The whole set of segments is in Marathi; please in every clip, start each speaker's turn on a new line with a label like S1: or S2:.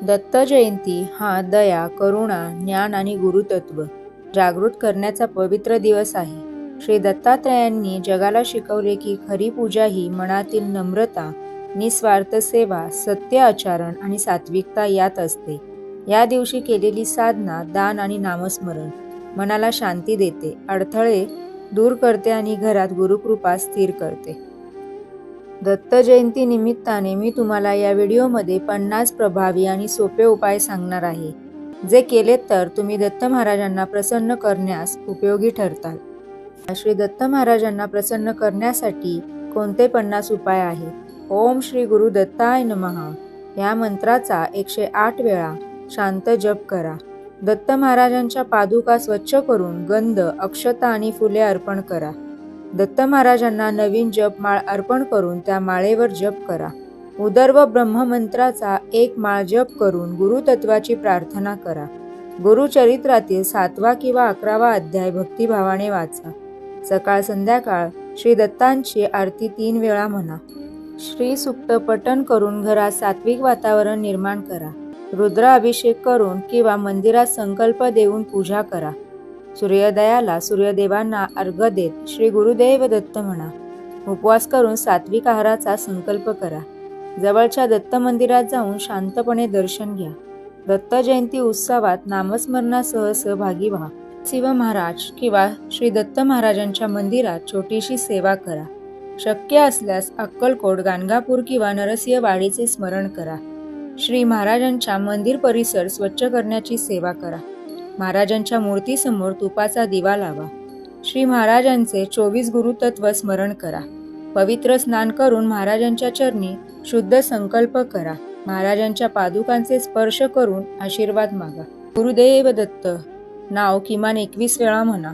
S1: दत्त जयंती हा दया, करुणा, ज्ञान आणि गुरुतत्व जागृत करण्याचा पवित्र दिवस आहे. श्री दत्तात्रयांनी जगाला शिकवले की खरी पूजा ही मनातील नम्रता, निस्वार्थ सेवा, सत्य आचरण आणि सात्विकता यात असते. या दिवशी केलेली साधना, दान आणि नामस्मरण मनाला शांती देते, अडथळे दूर करते आणि घरात गुरुकृपा स्थिर करते. दत्त जयंती निमित्ताने मी तुम्हाला या व्हिडिओमध्ये 50 प्रभावी आणि सोपे उपाय सांगणार आहे, जे केलेत तर तुम्ही दत्त महाराजांना प्रसन्न करण्यास उपयोगी ठरताल. श्री दत्त महाराजांना प्रसन्न करण्यासाठी कोणते 50 उपाय आहेत? ओम श्री गुरु दत्ताय नमः या मंत्राचा 108 वेळा शांत जप करा. दत्त महाराजांच्या पादुका स्वच्छ करून गंध, अक्षता आणि फुले अर्पण करा. दत्त महाराजांना नवीन जपमाळ अर्पण करून त्या माळेवर जप करा. उदर्व ब्रह्ममंत्राचा 1 माळ जप करून गुरुतत्वाची प्रार्थना करा. गुरुचरित्रातील 7वा किंवा 11वा अध्याय भक्तिभावाने वाचा. सकाळ संध्याकाळ श्री दत्तांची आरती 3 वेळा म्हणा. श्री सूक्त पठण करून घरात सात्विक वातावरण निर्माण करा. रुद्राभिषेक करून किंवा मंदिरात संकल्प देऊन पूजा करा. सूर्योदयाला सूर्यदेवांना अर्घ्य देत श्री गुरुदेव दत्त म्हणा. उपवास करून सात्विक आहाराचा संकल्प करा. जवळच्या दत्त मंदिरात जाऊन शांतपणे दर्शन घ्या. दत्त जयंती उत्सवात नामस्मरणासह सहभागी व्हा. शिव महाराज किंवा श्री दत्त महाराजांच्या मंदिरात छोटीशी सेवा करा. शक्य असल्यास अक्कलकोट, गाणगापूर किंवा नरसिंहवाडीचे स्मरण करा. श्री महाराजांच्या मंदिर परिसर स्वच्छ करण्याची सेवा करा. महाराजांच्या मूर्तीसमोर तुपाचा दिवा लावा. श्री महाराजांचे 24 गुरुतत्व स्मरण करा. पवित्र स्नान करून महाराजांच्या चरणी शुद्ध संकल्प करा. महाराजांच्या पादुकांचे स्पर्श करून आशीर्वाद मागा. गुरुदेव दत्त नाव किमान 21 वेळा म्हणा.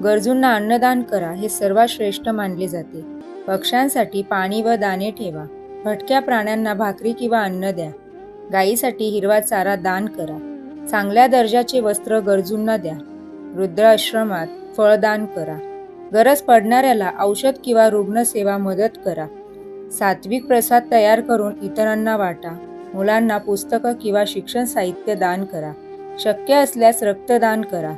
S1: गरजूंना अन्नदान करा. हे सर्वात श्रेष्ठ मानले जाते. पक्ष्यांसाठी पाणी व दाणे ठेवा. भटक्या प्राण्यांना भाकरी किंवा अन्न द्या. गायीसाठी हिरवा चारा दान करा. चांगल्या दर्जाचे वस्त्र गरजूंना द्या. वृद्धाश्रमात फळदान करा. गरज पडणाऱ्याला औषध किंवा रुग्णसेवा मदत करा. सात्विक प्रसाद तयार करून इतरांना वाटा. मुलांना पुस्तकं किंवा शिक्षण साहित्य दान करा. शक्य असल्यास रक्तदान करा.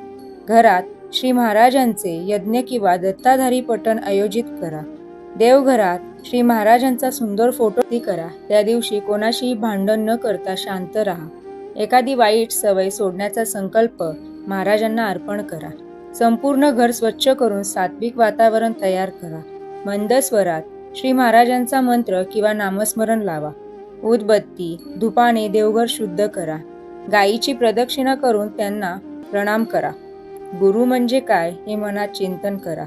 S1: घरात श्री महाराजांचे यज्ञ किंवा दत्ताधारी पठण आयोजित करा. देवघरात श्री महाराजांचा सुंदर फोटो करा. त्या दिवशी कोणाशीही भांडण न करता शांत राहा. एखादी वाईट सवय सोडण्याचा संकल्प महाराजांना अर्पण करा. संपूर्ण घर स्वच्छ करून सात्विक वातावरण तयार करा. मंद स्वरात श्री महाराजांचा मंत्र किंवा नामस्मरण लावा. उदबत्ती, धुपाने देवघर शुद्ध करा. गायीची प्रदक्षिणा करून त्यांना प्रणाम करा. गुरु म्हणजे काय हे मनात चिंतन करा.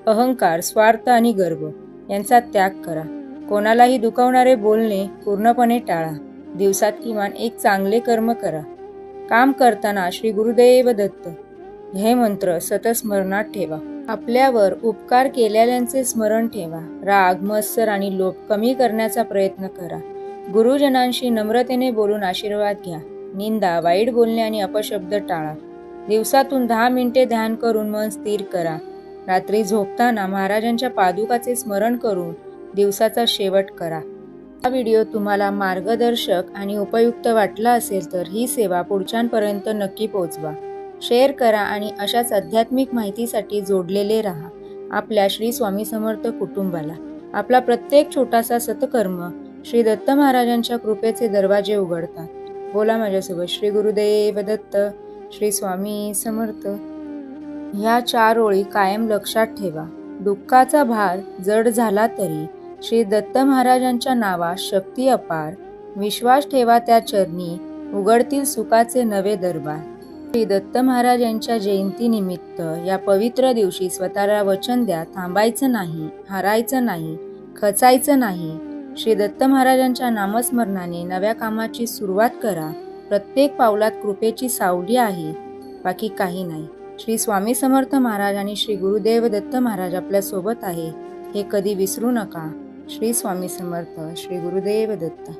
S1: अहंकार, स्वार्थ आणि गर्व यांचा त्याग करा. कोणालाही दुखावणारे बोलणे पूर्णपणे टाळा. दिवसात किमान एक चांगले कर्म करा. काम करताना श्री गुरुदेव दत्त हे मंत्र सतत स्मरणात ठेवा. आपल्यावर उपकार केलेल्यांचे स्मरण ठेवा. राग, मत्सर आणि लोभ कमी करण्याचा प्रयत्न करा. गुरुजनांशी नम्रतेने बोलून आशीर्वाद घ्या. निंदा, वाईट बोलणे आणि अपशब्द टाळा. दिवसातून 10 मिनिटे ध्यान करून मन स्थिर करा. रात्री झोपताना महाराजांच्या पादुकाचे स्मरण करून दिवसाचा शेवट करा. हा व्हिडिओ तुम्हाला मार्गदर्शक आणि उपयुक्त वाटला असेल तर ही सेवा पुढच्यांपर्यंत नक्की पोहोचवा. शेअर करा आणि अशाच आध्यात्मिक माहितीसाठी जोडलेले राहा आपल्या श्री स्वामी समर्थ कुटुंबाला. आपला प्रत्येक छोटासा सत्कर्म श्री दत्त महाराजांच्या कृपेचे दरवाजे उघडतात. बोला माझ्यासोबत, श्री गुरुदेव दत्त, श्री स्वामी समर्थ. ह्या 4 ओळी कायम लक्षात ठेवा. दुःखाचा भार जड झाला तरी श्री दत्त महाराजांच्या नावात शक्ती अपार. विश्वास ठेवा त्या चरणी, उघडतील सुखाचे नवे दरबार. श्री दत्त महाराजांच्या जयंतीनिमित्त या पवित्र दिवशी स्वतःला वचन द्या, थांबायचं नाही, हारायचं नाही, खचायचं नाही. श्री दत्त महाराजांच्या नामस्मरणाने नव्या कामाची सुरुवात करा. प्रत्येक पावलात कृपेची सावली आहे, बाकी काही नाही. श्री स्वामी समर्थ महाराज आणि श्री गुरुदेव दत्त महाराज आपल्या सोबत आहे हे कधी विसरू नका. श्री स्वामी समर्थ, श्री गुरुदेव दत्त.